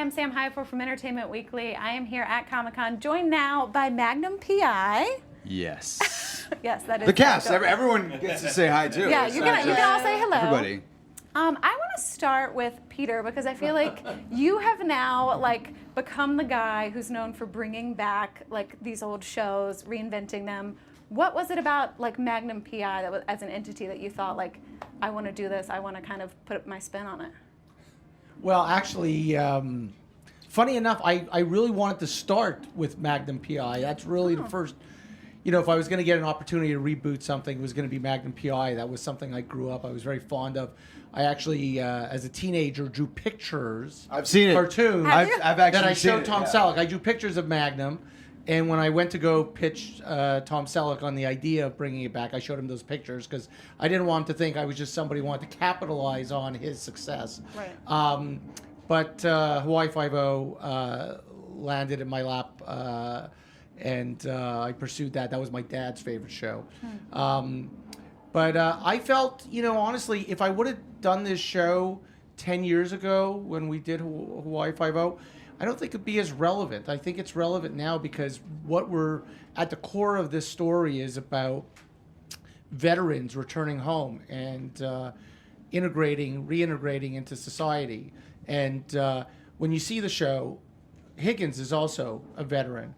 am Sam Hyfor from Entertainment Weekly. I am here at Comic-Con, joined now by Magnum P.I. Yes. Yes, that is the cast. Everyone gets to say hi too. Yeah, you can all say hello. Everybody. I want to start with Peter because I feel like you have now become the guy who's known for bringing back these old shows, reinventing them. What was it about Magnum P.I. that was, as an entity, that you thought I want to do this, I want to kind of put my spin on it? Well, actually, funny enough, I really wanted to start with Magnum P.I. That's really the first. If I was going to get an opportunity to reboot something, it was going to be Magnum P.I. That was something I grew up. I was very fond of. I actually, as a teenager, drew pictures. I've seen it. Cartoons. I've actually that I seen showed it, Tom Selleck. I drew pictures of Magnum, and when I went to go pitch Tom Selleck on the idea of bringing it back, I showed him those pictures because I didn't want him to think I was just somebody who wanted to capitalize on his success. Right. But Hawaii Five-0 landed in my lap. And I pursued that. That was my dad's favorite show. But I felt, honestly, if I would have done this show 10 years ago when we did Hawaii Five-0, I don't think it'd be as relevant. I think it's relevant now because what we're at the core of this story is about veterans returning home and reintegrating into society. And when you see the show, Higgins is also a veteran.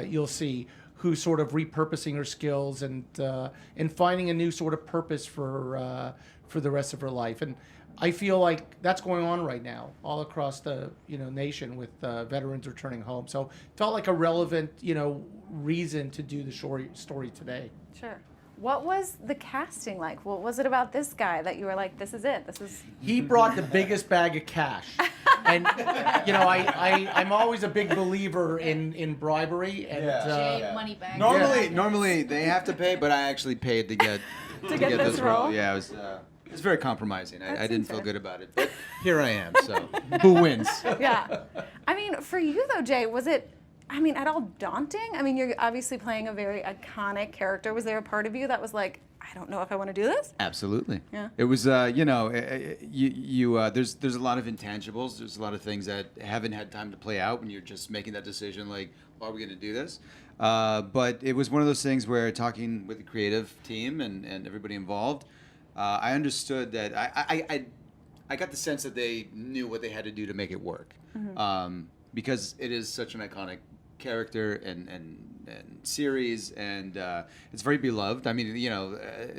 You'll see who's sort of repurposing her skills and finding a new sort of purpose for the rest of her life. And I feel like that's going on right now all across the nation with veterans returning home. So it felt like a relevant reason to do the story today. Sure. What was the casting like? What was it about this guy that you were like, this is it? He brought the biggest bag of cash. And, I'm always a big believer in bribery. And, money bag. Normally they have to pay, but I actually paid to get this role. Yeah, it was very compromising. I didn't feel good about it, but here I am. So who wins? Yeah. I mean, for you though, Jay, was it at all daunting? I mean, you're obviously playing a very iconic character. Was there a part of you that was like, I don't know if I want to do this? Absolutely. Yeah. It was, there's a lot of intangibles. There's a lot of things that haven't had time to play out when you're just making that decision, like, are we going to do this? But it was one of those things where talking with the creative team and everybody involved, I understood that I got the sense that they knew what they had to do to make it work. Because it is such an iconic character and series, and it's very beloved. I mean,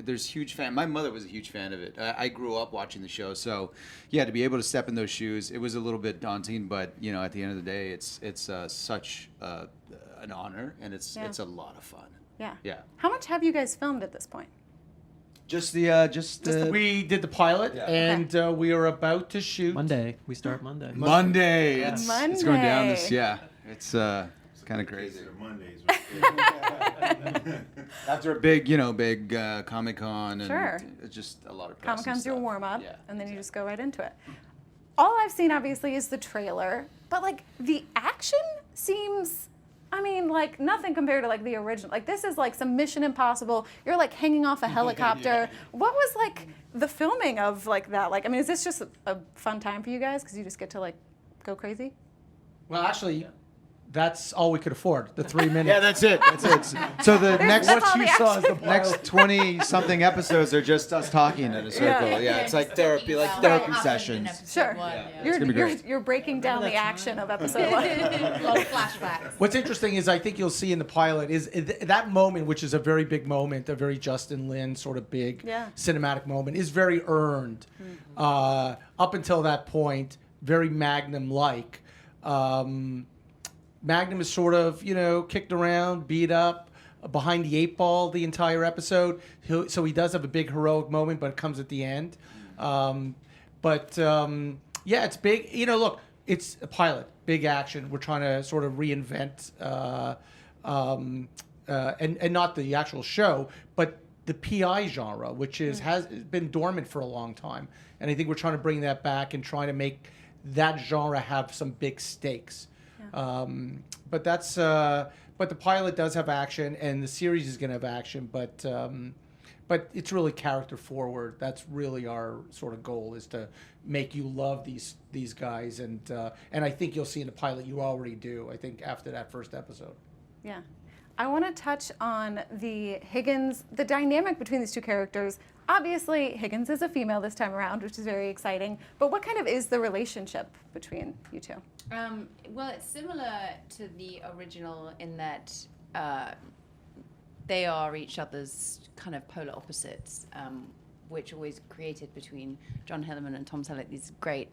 there's huge fan. My mother was a huge fan of it. I grew up watching the show, so yeah, to be able to step in those shoes, it was a little bit daunting. But at the end of the day, it's such an honor, and it's a lot of fun. Yeah. Yeah. How much have you guys filmed at this point? we did the pilot, and we are about to shoot Monday. We start Monday. Monday. Yeah. It's going down this. Yeah. It's kind of crazy. Mondays. After a big Comic-Con and Sure. it's just a lot of press. Comic-Con's your warm-up, Yeah, and then you just go right into it. All I've seen, obviously, is the trailer, but the action seems, nothing compared to the original. This is some Mission Impossible. You're hanging off a helicopter. What was the filming of that? Is this just a fun time for you guys because you just get to go crazy? Well, actually, that's all we could afford, the 3 minutes. Yeah, that's it. So the next That's all the action. next 20-something episodes are just us talking in a circle. Yeah, it's like therapy, therapy sessions. Sure. It's gonna be great. You're breaking down the action of episode 1. A lot of flashbacks. What's interesting is I think you'll see in the pilot is that moment, which is a very big moment, a very Justin Lin sort of big cinematic moment, is very earned. Up until that point, very Magnum-like. Magnum is sort of, kicked around, beat up, behind the 8 ball the entire episode. So he does have a big heroic moment, but it comes at the end. It's big. Look, it's a pilot, big action. We're trying to sort of reinvent, and not the actual show, but the PI genre, which has been dormant for a long time. And I think we're trying to bring that back and trying to make that genre have some big stakes. But the pilot does have action, and the series is going to have action. But but it's really character forward. That's really our sort of goal, is to make you love these guys, and I think you'll see in the pilot you already do. I think after that first episode. Yeah. I want to touch on the dynamic between these two characters. Obviously, Higgins is a female this time around, which is very exciting. But what kind of is the relationship between you two? Well, it's similar to the original in that they are each other's kind of polar opposites, which always created between John Hillerman and Tom Selleck these great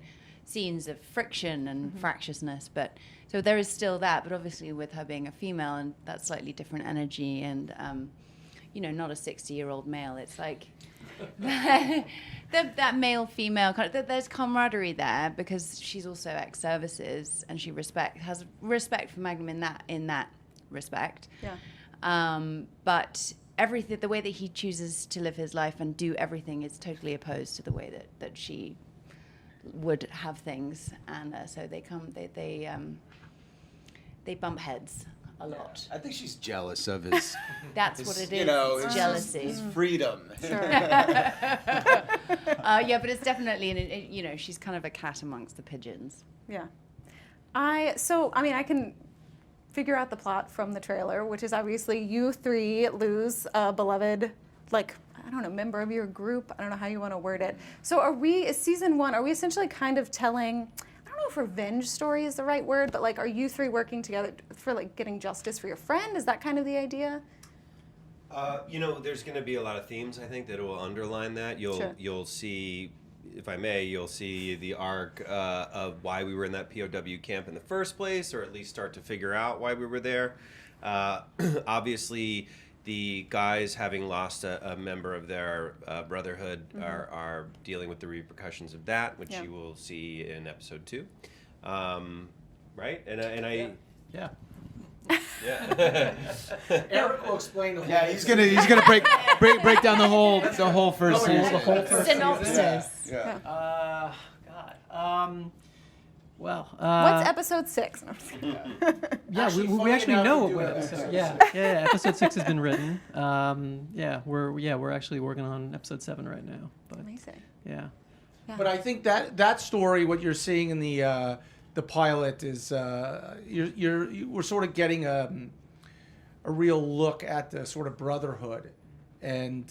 scenes of friction and fractiousness. But so there is still that, but obviously with her being a female and that slightly different energy and not a 60-year-old male, it's like that male-female kind of, there's camaraderie there because she's also ex-services and she has respect for Magnum in that respect. Yeah. But everything, the way that he chooses to live his life and do everything is totally opposed to the way that she would have things, and so they bump heads a lot. I think she's jealous of his. That's what it is. It's jealousy. His freedom. Sure. Yeah, but it's definitely, she's kind of a cat amongst the pigeons. Yeah. I can figure out the plot from the trailer, which is obviously you three lose a beloved, member of your group. I don't know how you want to word it. So is season 1, are we essentially kind of telling, I don't know if revenge story is the right word, but are you three working together for getting justice for your friend? Is that kind of the idea? There's going to be a lot of themes, I think, that will underline that. You'll see, if I may, you'll see the arc of why we were in that POW camp in the first place, or at least start to figure out why we were there. Obviously, the guys, having lost a member of their brotherhood, are dealing with the repercussions of that, which you will see in episode 2. Right? Yeah. Yeah. Eric will explain the whole. Yeah, he's gonna break down the whole first season. The whole first Synopsis. Yeah. God. What's episode 6? No, I'm just kidding. Yeah, we actually know what episode. Yeah, episode 6 has been written. We're actually working on episode 7 right now. But, Amazing. yeah. But I think that story, what you're seeing in the pilot, is we're sort of getting a real look at the sort of brotherhood, and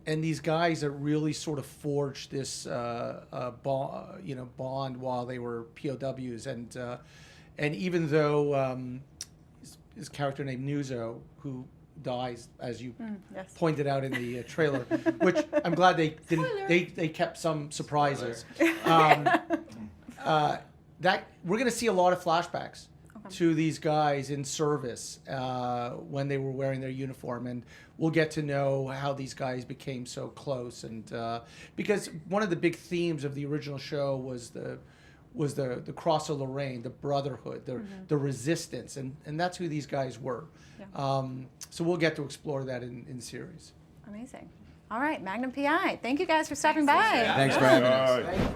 these guys that really sort of forged this bond while they were POWs, and even though his character named Nuzo, who dies, as you pointed out in the trailer, which I'm glad they didn't. They kept some surprises. That we're going to see a lot of flashbacks to these guys in service when they were wearing their uniform, and we'll get to know how these guys became so close. And because one of the big themes of the original show was the Cross of Lorraine, the brotherhood, the resistance, and that's who these guys were. Yeah. So we'll get to explore that in series. Amazing. All right, Magnum P.I. Thank you guys for stopping by. Thanks for having us.